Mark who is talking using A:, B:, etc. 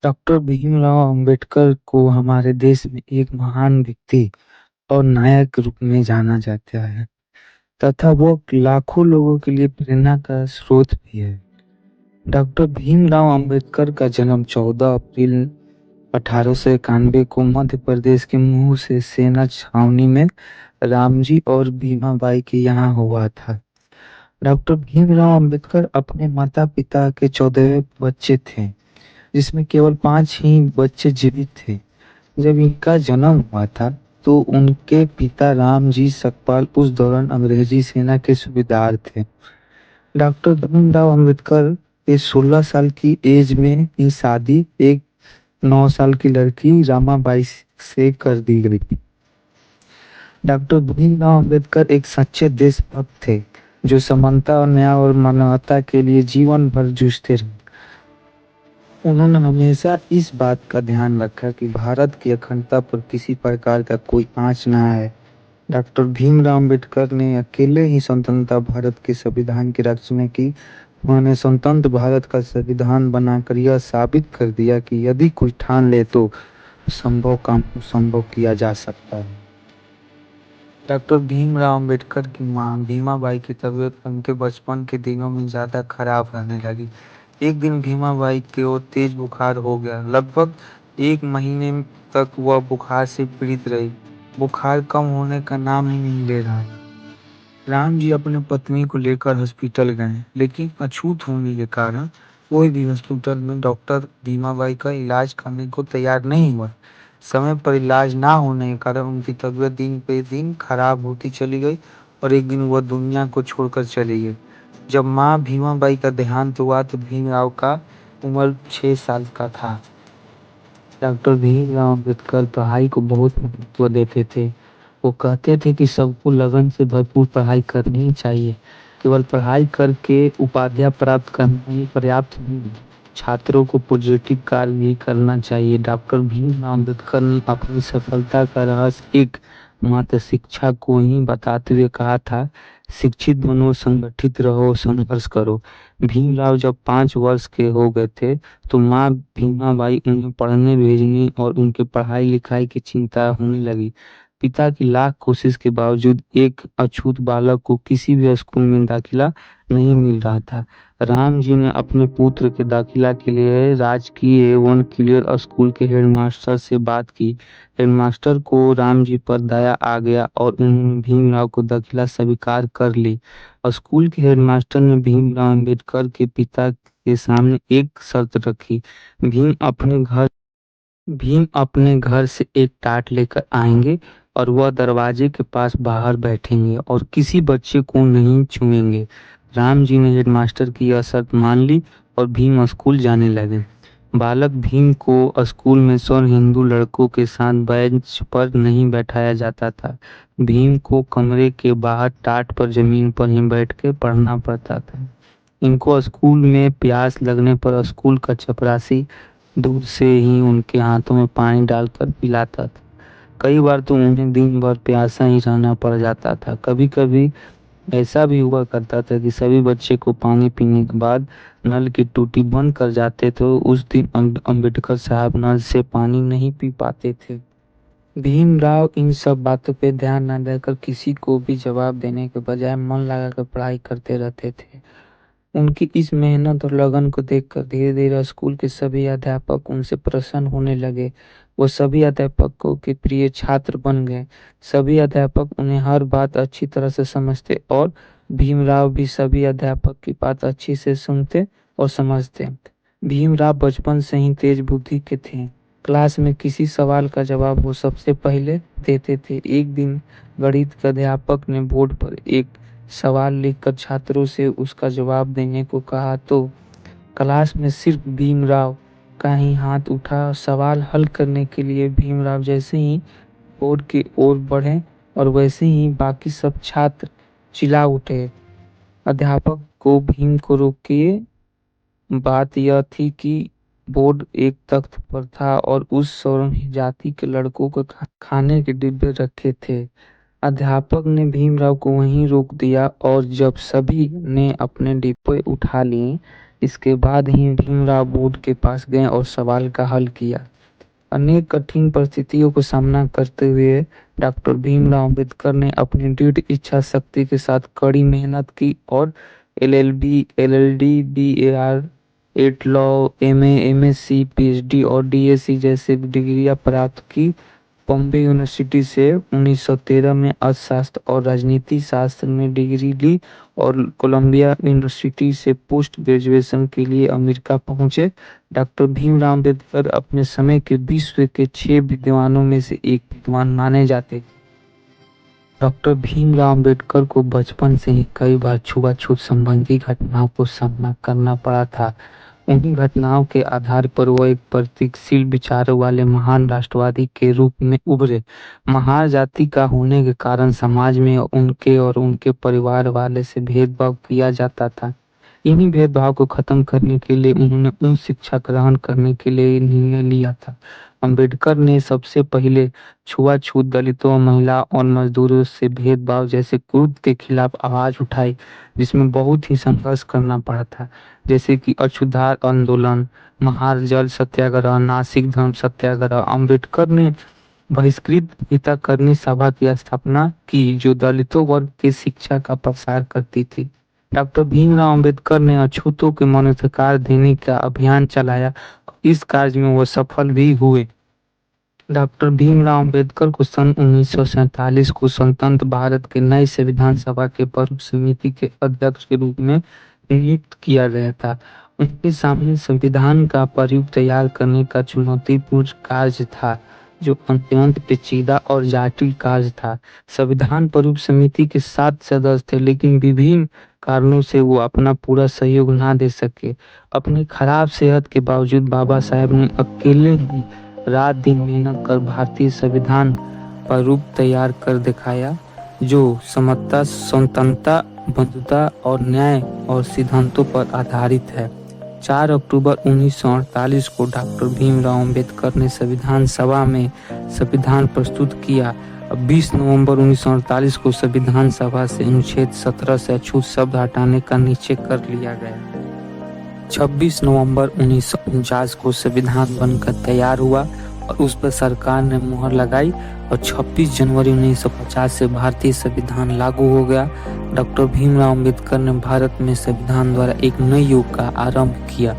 A: Doctor Bhimrao Ambedkar को हमारे देश में एक महान व्यक्ति और नायक के रूप में जाना जाता है तथा वो लाखों लोगों के लिए प्रेरणा का स्रोत भी है। डॉक्टर भीमराव अंबेडकर का जन्म 14 अप्रैल 1891 को मध्य प्रदेश के मुंह से सेना छावनी में रामजी और भीमाबाई के यहाँ हुआ था। डॉक्टर भीमराव अंबेडकर अपने माता पिता के 14वें बच्चे थे, जिसमें केवल 5 ही बच्चे जीवित थे। जब इनका जन्म हुआ था तो उनके पिता रामजी सकपाल उस दौरान अंग्रेजी सेना के सूबेदार थे। डॉक्टर भीमराव अंबेडकर के 16 साल की एज में ही शादी एक 9 साल की लड़की रामाबाई से कर दी गई। डॉक्टर भीमराव अंबेडकर एक सच्चे देशभक्त थे जो समानता और न्याय और मानवता के लिए जीवन भर जूझते रहे। उन्होंने हमेशा इस बात का ध्यान रखा कि भारत की अखंडता पर किसी प्रकार का कोई आंच ना आए। डॉक्टर भीमराव अंबेडकर ने अकेले ही स्वतंत्रता भारत के संविधान की रचना की। उन्होंने स्वतंत्र भारत का संविधान बनाकर यह साबित कर दिया कि यदि कोई ठान ले तो संभव काम को संभव किया जा सकता है। डॉक्टर भीमराव अंबेडकर की मां भीमाबाई की तबीयत उनके बचपन के दिनों में ज्यादा खराब रहने लगी। एक दिन भीमाबाई को तेज बुखार हो गया। लगभग 1 महीने तक वह बुखार से पीड़ित रही। बुखार कम होने का नाम ही नहीं ले रहा। राम जी अपने पत्नी को लेकर हॉस्पिटल गए, लेकिन अछूत होने के कारण कोई भी हॉस्पिटल में डॉक्टर भीमाबाई का इलाज करने को तैयार नहीं हुआ। समय पर इलाज ना होने के कारण उनकी तबीयत दिन पे दिन खराब होती चली गई और एक दिन वह दुनिया को छोड़कर चली गई। जब माँ भीमाबाई का देहांत हुआ तो भीमराव का उम्र 6 साल का था। डॉक्टर भीमराव अम्बेडकर पढ़ाई को बहुत महत्व देते थे। वो कहते थे कि सबको लगन से भरपूर पढ़ाई करनी ही चाहिए। केवल पढ़ाई करके उपाधियां प्राप्त करना ही पर्याप्त नहीं, छात्रों को पॉजिटिव कार्य भी करना चाहिए। डॉक्टर भीमराव अम्बेडकर ने अपनी सफलता का रहस्य एक मात्र शिक्षा को ही बताते हुए कहा था, शिक्षित बनो, संगठित रहो, संघर्ष करो। भीमराव जब 5 वर्ष के हो गए थे तो माँ भीमाबाई उन्हें पढ़ने भेजने और उनके पढ़ाई लिखाई की चिंता होने लगी। पिता की लाख कोशिश के बावजूद एक अछूत बालक को किसी भी स्कूल में दाखिला नहीं मिल रहा था। राम जी ने अपने पुत्र के दाखिला के लिए राजकीय एवं क्लियर स्कूल के हेडमास्टर से बात की। हेडमास्टर को राम जी पर दया आ गया और उन्होंने भीमराव को दाखिला स्वीकार कर ली। स्कूल के हेडमास्टर ने भीमराव अंबेडकर के पिता के सामने एक शर्त रखी। भीम अपने घर भीम अपने घर से एक टाट लेकर आएंगे और वह दरवाजे के पास बाहर बैठेंगे और किसी बच्चे को नहीं छुएंगे। राम जी ने हेडमास्टर की यह शर्त मान ली और भीम स्कूल जाने लगे। बालक भीम को स्कूल में सौ हिंदू लड़कों के साथ बेंच पर नहीं बैठाया जाता था। भीम को कमरे के बाहर टाट पर जमीन पर ही बैठ के पढ़ना पड़ता था। इनको स्कूल में प्यास लगने पर स्कूल का चपरासी दूर से ही उनके हाथों में पानी डालकर पिलाता था। कई बार तो उन्हें दिन भर प्यासा ही रहना पड़ जाता था। कभी कभी ऐसा भी हुआ करता था कि सभी बच्चे को पानी पीने के बाद नल की टूटी बंद कर जाते तो उस दिन अंबेडकर साहब नल से पानी नहीं पी पाते थे। भीमराव इन सब बातों पे ध्यान न देकर किसी को भी जवाब देने के बजाय मन लगाकर पढ़ाई करते रहते थे। उनकी इस मेहनत और लगन को देखकर धीरे धीरे स्कूल के सभी अध्यापक उनसे प्रसन्न होने लगे। वो सभी अध्यापकों के प्रिय छात्र बन गए। सभी अध्यापक उन्हें हर बात अच्छी तरह से समझते और भीमराव भी सभी अध्यापक की बात अच्छी से सुनते और समझते। भीमराव बचपन से ही तेज बुद्धि के थे। क्लास में किसी सवाल का जवाब वो सबसे पहले देते थे। एक दिन गणित के अध्यापक ने बोर्ड पर एक सवाल लिखकर छात्रों से उसका जवाब देने को कहा तो क्लास में सिर्फ भीमराव का ही हाथ उठा। सवाल हल करने के लिए भीमराव जैसे ही बोर्ड की ओर बढ़े और वैसे ही बाकी सब छात्र चिल्ला उठे, अध्यापक को भीम को रोकिए। बात यह थी कि बोर्ड एक तख्त पर था और उस सौरभ जाति के लड़कों को खाने के डिब्बे रखे थे। अध्यापक ने भीमराव को वहीं रोक दिया और जब सभी ने अपने डिब्बे उठा लिए इसके बाद ही भीमराव बोर्ड के पास गए और सवाल का हल किया। अनेक कठिन परिस्थितियों को सामना करते हुए डॉक्टर भीमराव अंबेडकर ने अपनी दृढ़ इच्छा शक्ति के साथ कड़ी मेहनत की और LLB, LLD, BAR, 8 law, MA, MSc, PhD और डीएससी जैसे डिग्रियां प्राप्त की। बॉम्बे यूनिवर्सिटी से 1913 में अर्थशास्त्र और राजनीति शास्त्र में डिग्री ली और कोलंबिया यूनिवर्सिटी से पोस्ट ग्रेजुएशन के लिए अमेरिका पहुंचे। डॉक्टर भीमराव अंबेडकर अपने समय के विश्व के 6 विद्वानों में से एक विद्वान माने जाते। डॉक्टर भीमराव अंबेडकर को बचपन से ही कई बार छुआछूत संबंधी घटनाओं को सामना करना पड़ा था। उन्हीं घटनाओं के आधार पर वो एक प्रगतिशील विचारों वाले महान राष्ट्रवादी के रूप में उभरे। महार जाति का होने के कारण समाज में उनके और उनके परिवार वाले से भेदभाव किया जाता था। इन्हीं भेदभाव को खत्म करने के लिए उन्होंने उच्च शिक्षा ग्रहण करने के लिए निर्णय लिया था। अंबेडकर ने सबसे पहले छुआछूत, दलितों, महिला और मजदूरों से भेदभाव जैसे कुरीति के खिलाफ आवाज उठाई, जिसमें बहुत ही संघर्ष करना पड़ा था, जैसे कि अछूतधार आंदोलन, महार जल सत्याग्रह, नासिक धर्म सत्याग्रह। अंबेडकर ने बहिष्कृत हितकारिणी सभा की स्थापना की, जो दलितों वर्ग की शिक्षा का प्रसार करती थी। डॉक्टर भीमराव अंबेडकर ने अछूतों के मताधिकार देने का अभियान चलाया। इस कार्य में वो सफल भी हुए। डॉक्टर भीमराव अंबेडकर को सन 1947 को स्वतंत्र भारत के नए संविधान सभा के प्रमुख समिति के अध्यक्ष के रूप में नियुक्त किया गया था। उनके सामने संविधान का प्रारूप तैयार करने का चुनौतीपूर्ण कार्य था, जो अत्यंत पेचीदा और जटिल कार्य था। संविधान प्रारूप समिति के 7 सदस्य थे, लेकिन विभिन्न कारणों से वो अपना पूरा सहयोग ना दे सके। अपनी खराब सेहत के बावजूद बाबा साहेब ने अकेले ही रात दिन मेहनत कर भारतीय संविधान प्रारूप तैयार कर दिखाया, जो समता, स्वतंत्रता, बंधुता और न्याय और सिद्धांतों पर आधारित है। 4 अक्टूबर 1948 को डॉक्टर भीमराव अंबेडकर ने संविधान सभा में संविधान प्रस्तुत किया। 20 नवंबर 1948 को संविधान सभा से अनुच्छेद 17 से अछूत शब्द हटाने का निश्चय कर लिया गया। 26 नवंबर 1949 को संविधान बनकर तैयार हुआ और उस पर सरकार ने मुहर लगाई और 26 जनवरी 1950 से भारतीय संविधान लागू हो गया। डॉक्टर भीमराव अंबेडकर ने भारत में संविधान द्वारा एक नए युग का आरंभ किया।